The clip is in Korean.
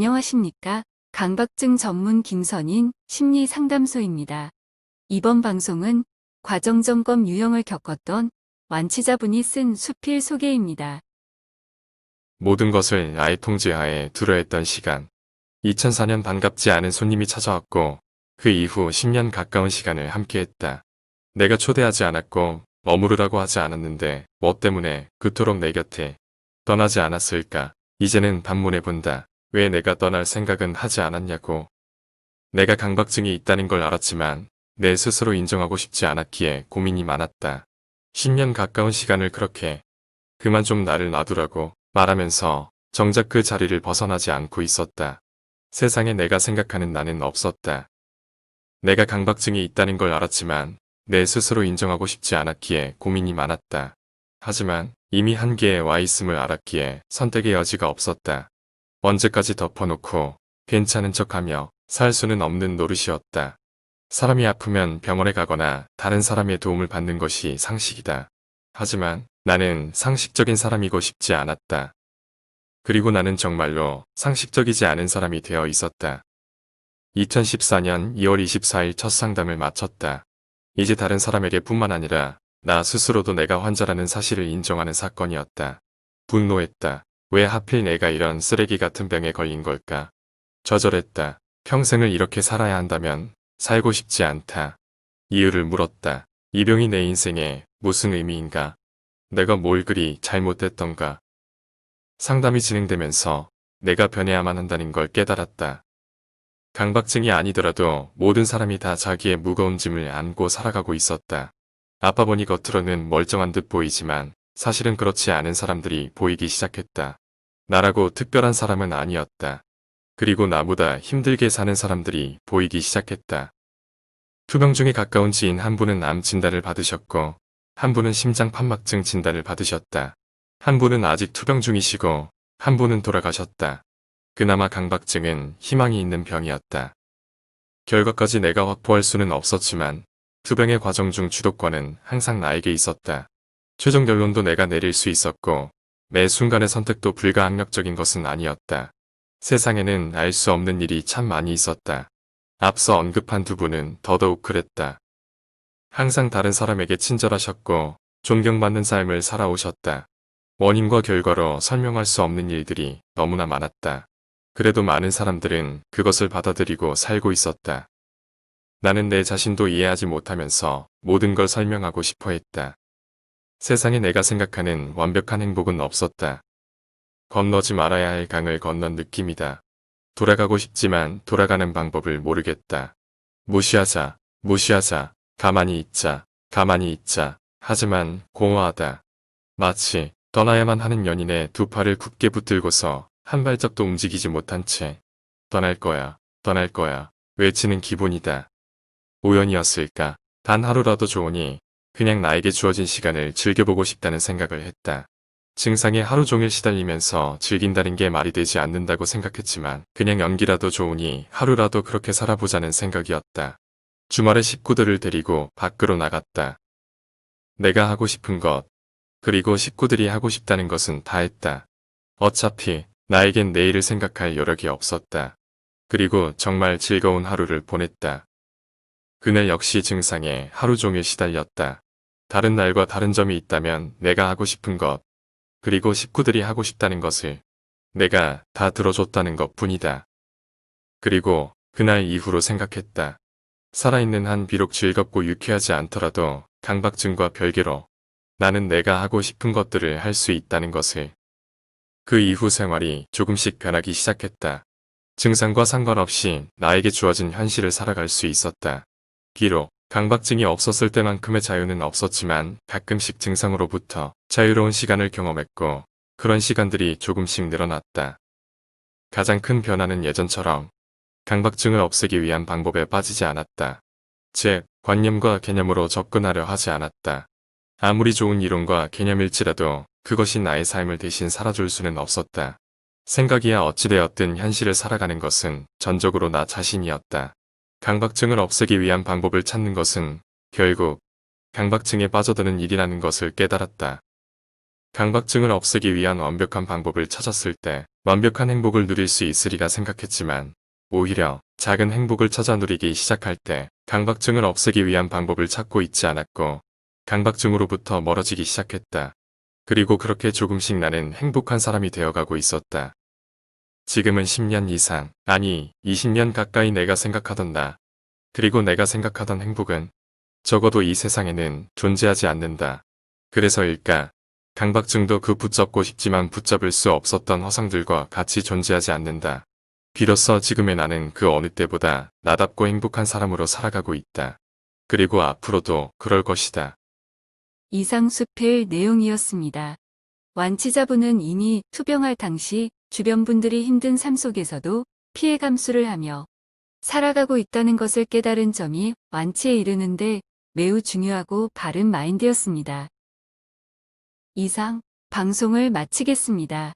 안녕하십니까? 강박증 전문 김선인 심리상담소입니다. 이번 방송은 과정점검 유형을 겪었던 완치자분이 쓴 수필 소개입니다. 모든 것을 나의 통제하에 두려 했던 시간. 2004년 반갑지 않은 손님이 찾아왔고 그 이후 10년 가까운 시간을 함께했다. 내가 초대하지 않았고 머무르라고 하지 않았는데 뭐 때문에 그토록 내 곁에 떠나지 않았을까. 이제는 반문해 본다. 왜 내가 떠날 생각은 하지 않았냐고. 내가 강박증이 있다는 걸 알았지만 내 스스로 인정하고 싶지 않았기에 고민이 많았다. 10년 가까운 시간을 그렇게 그만 좀 나를 놔두라고 말하면서 정작 그 자리를 벗어나지 않고 있었다. 세상에 내가 생각하는 나는 없었다. 내가 강박증이 있다는 걸 알았지만 내 스스로 인정하고 싶지 않았기에 고민이 많았다. 하지만 이미 한계에 와 있음을 알았기에 선택의 여지가 없었다. 언제까지 덮어놓고 괜찮은 척하며 살 수는 없는 노릇이었다. 사람이 아프면 병원에 가거나 다른 사람의 도움을 받는 것이 상식이다. 하지만 나는 상식적인 사람이고 싶지 않았다. 그리고 나는 정말로 상식적이지 않은 사람이 되어 있었다. 2014년 2월 24일 첫 상담을 마쳤다. 이제 다른 사람에게 뿐만 아니라 나 스스로도 내가 환자라는 사실을 인정하는 사건이었다. 분노했다. 왜 하필 내가 이런 쓰레기 같은 병에 걸린 걸까? 좌절했다. 평생을 이렇게 살아야 한다면 살고 싶지 않다. 이유를 물었다. 이 병이 내 인생에 무슨 의미인가? 내가 뭘 그리 잘못했던가? 상담이 진행되면서 내가 변해야만 한다는 걸 깨달았다. 강박증이 아니더라도 모든 사람이 다 자기의 무거운 짐을 안고 살아가고 있었다. 아파 보니 겉으로는 멀쩡한 듯 보이지만 사실은 그렇지 않은 사람들이 보이기 시작했다. 나라고 특별한 사람은 아니었다. 그리고 나보다 힘들게 사는 사람들이 보이기 시작했다. 투병 중에 가까운 지인 한 분은 암 진단을 받으셨고 한 분은 심장 판막증 진단을 받으셨다. 한 분은 아직 투병 중이시고 한 분은 돌아가셨다. 그나마 강박증은 희망이 있는 병이었다. 결과까지 내가 확보할 수는 없었지만 투병의 과정 중 주도권은 항상 나에게 있었다. 최종 결론도 내가 내릴 수 있었고 매 순간의 선택도 불가항력적인 것은 아니었다. 세상에는 알 수 없는 일이 참 많이 있었다. 앞서 언급한 두 분은 더더욱 그랬다. 항상 다른 사람에게 친절하셨고 존경받는 삶을 살아오셨다. 원인과 결과로 설명할 수 없는 일들이 너무나 많았다. 그래도 많은 사람들은 그것을 받아들이고 살고 있었다. 나는 내 자신도 이해하지 못하면서 모든 걸 설명하고 싶어 했다. 세상에 내가 생각하는 완벽한 행복은 없었다. 건너지 말아야 할 강을 건넌 느낌이다. 돌아가고 싶지만 돌아가는 방법을 모르겠다. 무시하자, 무시하자, 가만히 있자, 가만히 있자. 하지만 공허하다. 마치 떠나야만 하는 연인의 두 팔을 굳게 붙들고서 한 발짝도 움직이지 못한 채 떠날 거야, 떠날 거야 외치는 기분이다. 우연이었을까? 단 하루라도 좋으니 그냥 나에게 주어진 시간을 즐겨보고 싶다는 생각을 했다. 증상에 하루 종일 시달리면서 즐긴다는 게 말이 되지 않는다고 생각했지만 그냥 연기라도 좋으니 하루라도 그렇게 살아보자는 생각이었다. 주말에 식구들을 데리고 밖으로 나갔다. 내가 하고 싶은 것, 그리고 식구들이 하고 싶다는 것은 다 했다. 어차피 나에겐 내일을 생각할 여력이 없었다. 그리고 정말 즐거운 하루를 보냈다. 그날 역시 증상에 하루 종일 시달렸다. 다른 날과 다른 점이 있다면 내가 하고 싶은 것, 그리고 식구들이 하고 싶다는 것을 내가 다 들어줬다는 것 뿐이다. 그리고 그날 이후로 생각했다. 살아있는 한 비록 즐겁고 유쾌하지 않더라도 강박증과 별개로 나는 내가 하고 싶은 것들을 할 수 있다는 것을. 그 이후 생활이 조금씩 변하기 시작했다. 증상과 상관없이 나에게 주어진 현실을 살아갈 수 있었다. 비록 강박증이 없었을 때만큼의 자유는 없었지만 가끔씩 증상으로부터 자유로운 시간을 경험했고 그런 시간들이 조금씩 늘어났다. 가장 큰 변화는 예전처럼 강박증을 없애기 위한 방법에 빠지지 않았다. 즉, 관념과 개념으로 접근하려 하지 않았다. 아무리 좋은 이론과 개념일지라도 그것이 나의 삶을 대신 살아줄 수는 없었다. 생각이야 어찌되었든 현실을 살아가는 것은 전적으로 나 자신이었다. 강박증을 없애기 위한 방법을 찾는 것은 결국 강박증에 빠져드는 일이라는 것을 깨달았다. 강박증을 없애기 위한 완벽한 방법을 찾았을 때 완벽한 행복을 누릴 수 있으리라 생각했지만 오히려 작은 행복을 찾아 누리기 시작할 때 강박증을 없애기 위한 방법을 찾고 있지 않았고 강박증으로부터 멀어지기 시작했다. 그리고 그렇게 조금씩 나는 행복한 사람이 되어가고 있었다. 지금은 10년 이상, 아니 20년 가까이 내가 생각하던 나, 그리고 내가 생각하던 행복은 적어도 이 세상에는 존재하지 않는다. 그래서일까? 강박증도 그 붙잡고 싶지만 붙잡을 수 없었던 화상들과 같이 존재하지 않는다. 비로소 지금의 나는 그 어느 때보다 나답고 행복한 사람으로 살아가고 있다. 그리고 앞으로도 그럴 것이다. 이상 수필 내용이었습니다. 완치자분은 이미 투병할 당시 주변 분들이 힘든 삶 속에서도 피해 감수를 하며 살아가고 있다는 것을 깨달은 점이 완치에 이르는데 매우 중요하고 바른 마인드였습니다. 이상 방송을 마치겠습니다.